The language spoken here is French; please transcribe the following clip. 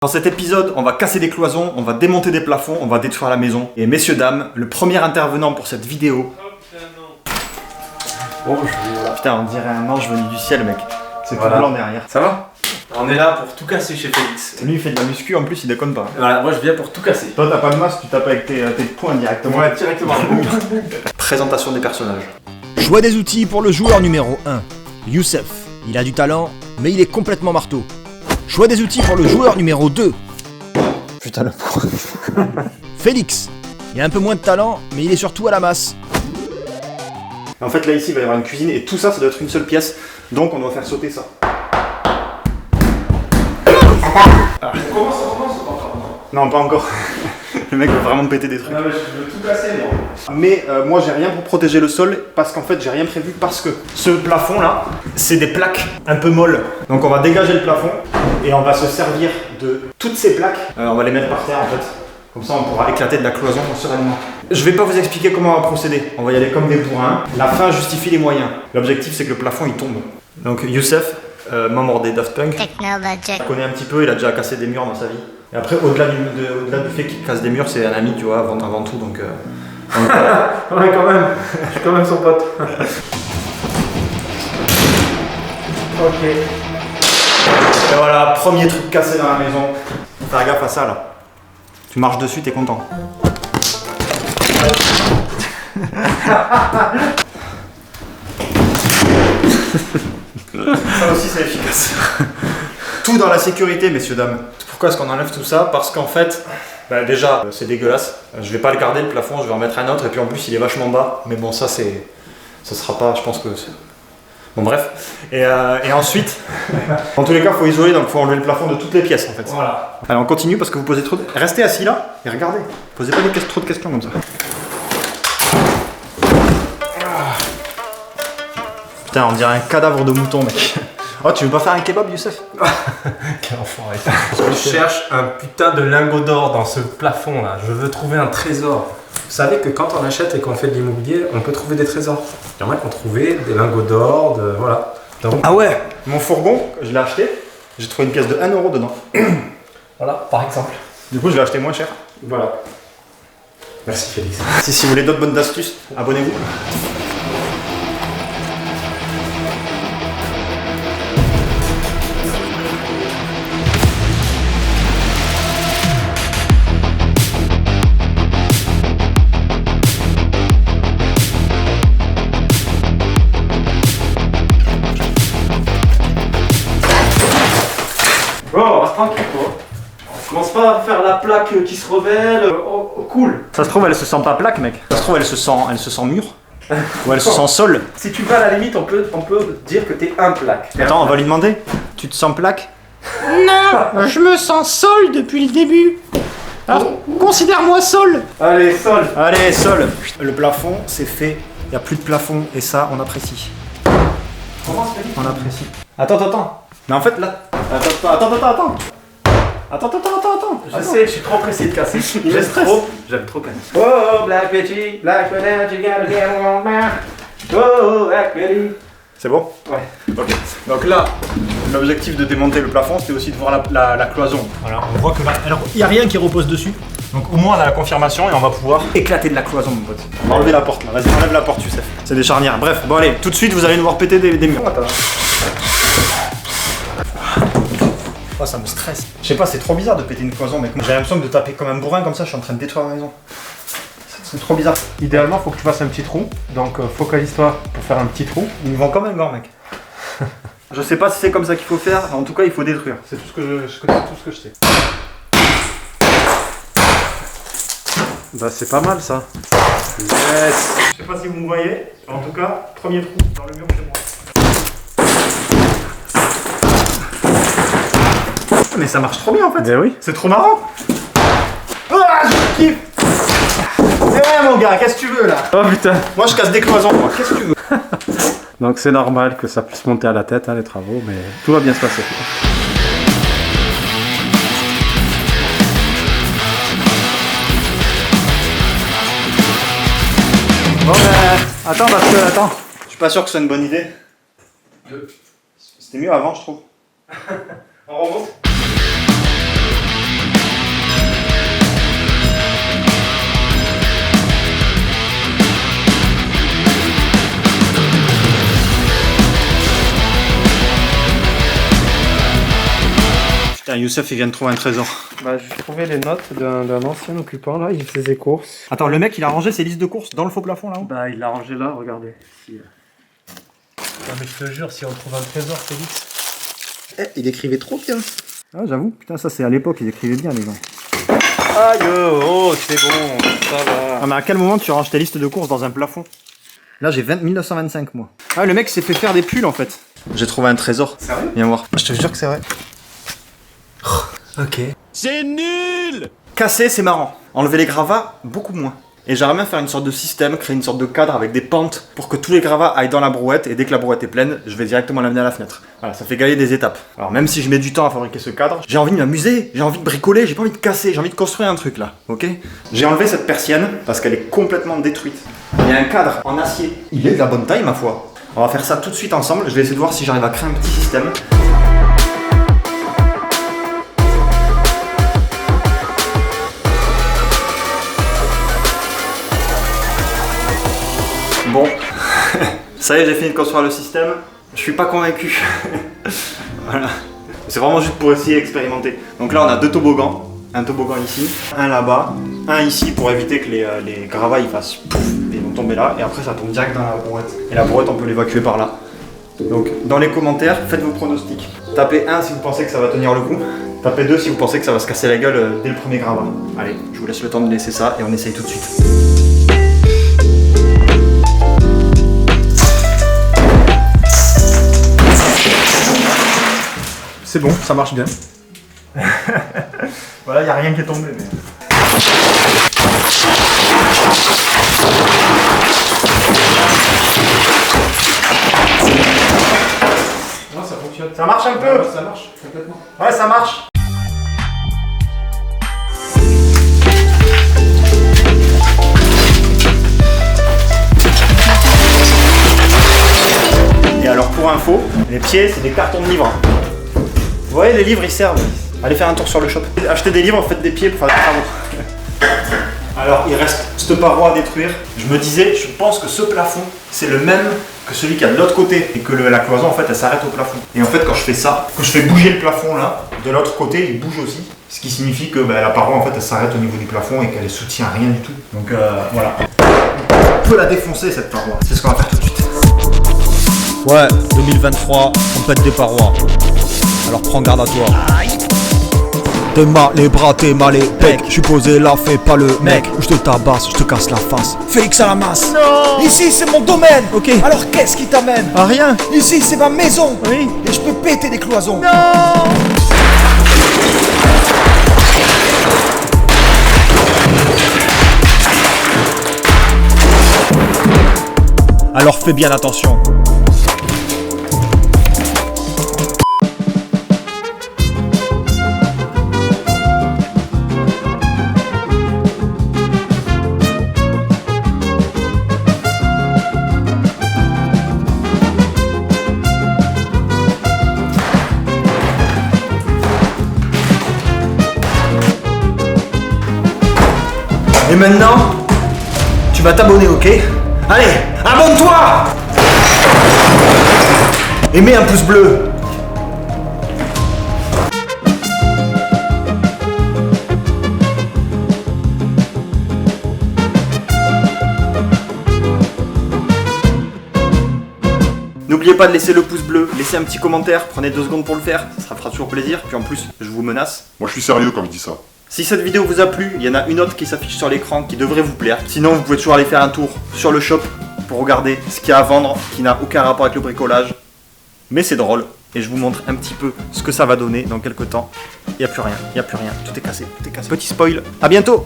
Dans cet épisode, on va casser des cloisons, on va démonter des plafonds, on va détruire la maison. Et messieurs, dames, le premier intervenant pour cette vidéo... Oh, putain, on dirait un ange venu du ciel, mec. C'est tout blanc derrière. Ça va? On est là pour tout casser chez Félix. Lui, il fait de la muscu, en plus, il déconne pas. Voilà, moi je viens pour tout casser. Toi, t'as pas de masse, tu tapes avec tes poings directement. Ouais, directement. Présentation des personnages. Choix des outils pour le joueur numéro 1. Youssef. Il a du talent, mais il est complètement marteau. Choix des outils pour le joueur numéro 2. Putain, le point. Félix. Il a un peu moins de talent, mais il est surtout à la masse. En fait, là, ici, il va y avoir une cuisine et tout ça, ça doit être une seule pièce. Donc, on doit faire sauter ça. On commence ou pas encore? Non, pas encore. Le mec va vraiment me péter des trucs. Non, mais je veux tout casser, moi. Mais moi j'ai rien pour protéger le sol parce qu'en fait j'ai rien prévu parce que ce plafond là c'est des plaques un peu molles. Donc on va dégager le plafond et on va se servir de toutes ces plaques. On va les mettre par terre en fait. Comme ça on pourra éclater de la cloison sereinement. Je vais pas vous expliquer comment on va procéder. On va y aller comme des bourrins. La fin justifie les moyens. L'objectif c'est que le plafond il tombe. Donc Youssef, membre des Daft Punk, il connaît un petit peu, il a déjà cassé des murs dans sa vie. Et après au-delà du fait qu'il casse des murs, c'est un ami tu vois avant tout donc... Ouais, quand même. Je suis quand même son pote. Ok. Et voilà, premier truc cassé dans la maison. Faut faire gaffe à ça là. Tu marches dessus, t'es content. Ça aussi c'est efficace. Tout dans la sécurité, messieurs, dames. Pourquoi est-ce qu'on enlève tout ça? Parce qu'en fait, bah déjà, c'est dégueulasse. Je vais pas le garder le plafond, je vais en mettre un autre. Et puis en plus, il est vachement bas. Mais bon, ça sera pas, je pense que... Bon bref. Et ensuite, en tous les cas, il faut isoler, donc il faut enlever le plafond de toutes les pièces en fait. Voilà. Allez, on continue parce que vous posez trop de... Restez assis là et regardez. Posez pas trop de questions comme ça. Putain, on dirait un cadavre de mouton, mec. Oh, tu veux pas faire un kebab, Youssef? Quel enfoiré. Je cherche un putain de lingot d'or dans ce plafond là. Je veux trouver un trésor. Vous savez que quand on achète et qu'on fait de l'immobilier, on peut trouver des trésors. Il y en a qui ont trouvé des lingots d'or, voilà. Donc, Ah ouais. Mon fourgon, je l'ai acheté. J'ai trouvé une pièce de 1 euro dedans. voilà, par exemple. Du coup, je l'ai acheté moins cher. Voilà. Merci Félix. Si vous voulez d'autres bonnes astuces, abonnez-vous. Bon, on reste tranquille quoi. On commence pas à faire la plaque qui se révèle. Oh, cool. Ça se trouve, elle se sent pas plaque, mec. Ça se trouve, elle se sent mûre. Ou elle se sent sol. Si tu vas à la limite, on peut dire que t'es un plaque. Attends, on va lui demander. Tu te sens plaque? Non, je me sens sol depuis le début. Alors, considère-moi sol. Allez, sol. Allez, sol. Le plafond, c'est fait. Il n'y a plus de plafond et ça, on apprécie. Comment ça fait? On apprécie. Attends. Mais en fait, là... Attends. Je sais, je suis trop pressé de casser. J'aime trop casser. Oh, Black Betty, Black Betty, you gotta get on man. Oh, Black Betty. C'est bon? Ouais. Ok. Donc là, l'objectif de démonter le plafond, c'était aussi de voir la cloison. Voilà, on voit que là, alors il n'y a rien qui repose dessus. Donc au moins on a la confirmation et on va pouvoir éclater de la cloison, mon pote. On va enlever la porte là. Vas-y, enlève la porte, Youssef. C'est des charnières. Bref, bon allez, tout de suite vous allez nous voir péter des murs. Oh, ça me stresse. Je sais pas, c'est trop bizarre de péter une cloison, mec. J'ai l'impression de taper comme un bourrin comme ça, je suis en train de détruire la maison. C'est trop bizarre. Idéalement, faut que tu fasses un petit trou. Donc, focalise-toi pour faire un petit trou. Ils me vont comme un gant, mec. Je sais pas si c'est comme ça qu'il faut faire, en tout cas il faut détruire. C'est tout ce que je sais. Bah, c'est pas mal ça. Yes. Je sais pas si vous me voyez, en tout cas, premier trou dans le mur chez moi. Mais ça marche trop bien en fait. Ben oui. C'est trop marrant. Ah, je kiffe. Ouais mon gars, qu'est-ce que tu veux là? Oh putain. Moi je casse des cloisons, moi. Qu'est-ce que tu veux? Donc c'est normal que ça puisse monter à la tête, hein, les travaux, mais tout va bien se passer. Bon attends parce que, attends. Je suis pas sûr que ce soit une bonne idée. C'était mieux avant je trouve. On remonte. Putain, Youssef il vient de trouver un trésor. Bah j'ai trouvé les notes d'un ancien occupant là, il faisait ses courses. Attends, le mec il a rangé ses listes de courses dans le faux plafond là-haut? Bah il l'a rangé là, regardez. Non mais je te jure, si on trouve un trésor, Félix. Il écrivait trop bien. Ah j'avoue, putain ça c'est à l'époque, ils écrivaient bien les gens. Aïe, oh c'est bon, ça va. Ah mais à quel moment tu ranges tes listes de courses dans un plafond? Là j'ai 1925 moi. Ah le mec s'est fait faire des pulls en fait. J'ai trouvé un trésor. Sérieux? Viens voir. Je te jure que c'est vrai. Ok. C'est nul! Casser c'est marrant. Enlever les gravats, beaucoup moins. Et j'aimerais bien faire une sorte de système, créer une sorte de cadre avec des pentes pour que tous les gravats aillent dans la brouette et dès que la brouette est pleine, je vais directement l'amener à la fenêtre. Voilà, ça fait gagner des étapes. Alors même si je mets du temps à fabriquer ce cadre, j'ai envie de m'amuser, j'ai envie de bricoler, j'ai pas envie de casser, j'ai envie de construire un truc là, ok? J'ai enlevé cette persienne parce qu'elle est complètement détruite. Il y a un cadre en acier, il est de la bonne taille ma foi. On va faire ça tout de suite ensemble, je vais essayer de voir si j'arrive à créer un petit système. Bon, ça y est, j'ai fini de construire le système. Je suis pas convaincu. Voilà. C'est vraiment juste pour essayer d'expérimenter. Donc là, on a deux toboggans. Un toboggan ici, un là-bas, un ici pour éviter que les gravats ils fassent pouf et ils vont tomber là. Et après, ça tombe direct dans la brouette. Et la brouette, on peut l'évacuer par là. Donc, dans les commentaires, faites vos pronostics. Tapez 1 si vous pensez que ça va tenir le coup. Tapez 2 si vous pensez que ça va se casser la gueule dès le premier gravat. Allez, je vous laisse le temps de laisser ça et on essaye tout de suite. C'est bon, ça marche bien. Voilà, il n'y a rien qui est tombé. Mais... Non, ça fonctionne. Ça marche un peu. Ouais, ça marche complètement. Ouais, ça marche. Et alors pour info, les pieds c'est des cartons de livres. Vous voyez les livres ils servent. Allez faire un tour sur le shop. Achetez des livres, faites des pieds pour faire des travaux. Alors il reste cette paroi à détruire. Je me disais, je pense que ce plafond c'est le même que celui qui est de l'autre côté. Et que la cloison en fait elle s'arrête au plafond. Et en fait quand je fais ça, quand je fais bouger le plafond là, de l'autre côté il bouge aussi. Ce qui signifie que la paroi en fait elle s'arrête au niveau du plafond et qu'elle ne soutient rien du tout. Donc voilà. On peut la défoncer cette paroi. C'est ce qu'on va faire tout de suite. Ouais, 2023, on pète des parois. Alors prends garde à toi. T'es mal les bras, t'es mal les pecs. Je suis posé là, fais pas le mec. Je te tabasse, je te casse la face. Félix à la masse. Non. Ici c'est mon domaine. Ok. Alors qu'est-ce qui t'amène? Ah rien. Ici c'est ma maison. Oui. Et je peux péter des cloisons. Non. Alors fais bien attention. Et maintenant, tu vas t'abonner, ok? Allez, abonne-toi! Et mets un pouce bleu. N'oubliez pas de laisser le pouce bleu, laissez un petit commentaire, prenez 2 secondes pour le faire, ça fera toujours plaisir. Puis en plus, je vous menace. Moi je suis sérieux quand je dis ça. Si cette vidéo vous a plu, il y en a une autre qui s'affiche sur l'écran qui devrait vous plaire. Sinon, vous pouvez toujours aller faire un tour sur le shop pour regarder ce qu'il y a à vendre qui n'a aucun rapport avec le bricolage. Mais c'est drôle et je vous montre un petit peu ce que ça va donner dans quelques temps. Il n'y a plus rien, tout est cassé, Petit spoil, à bientôt!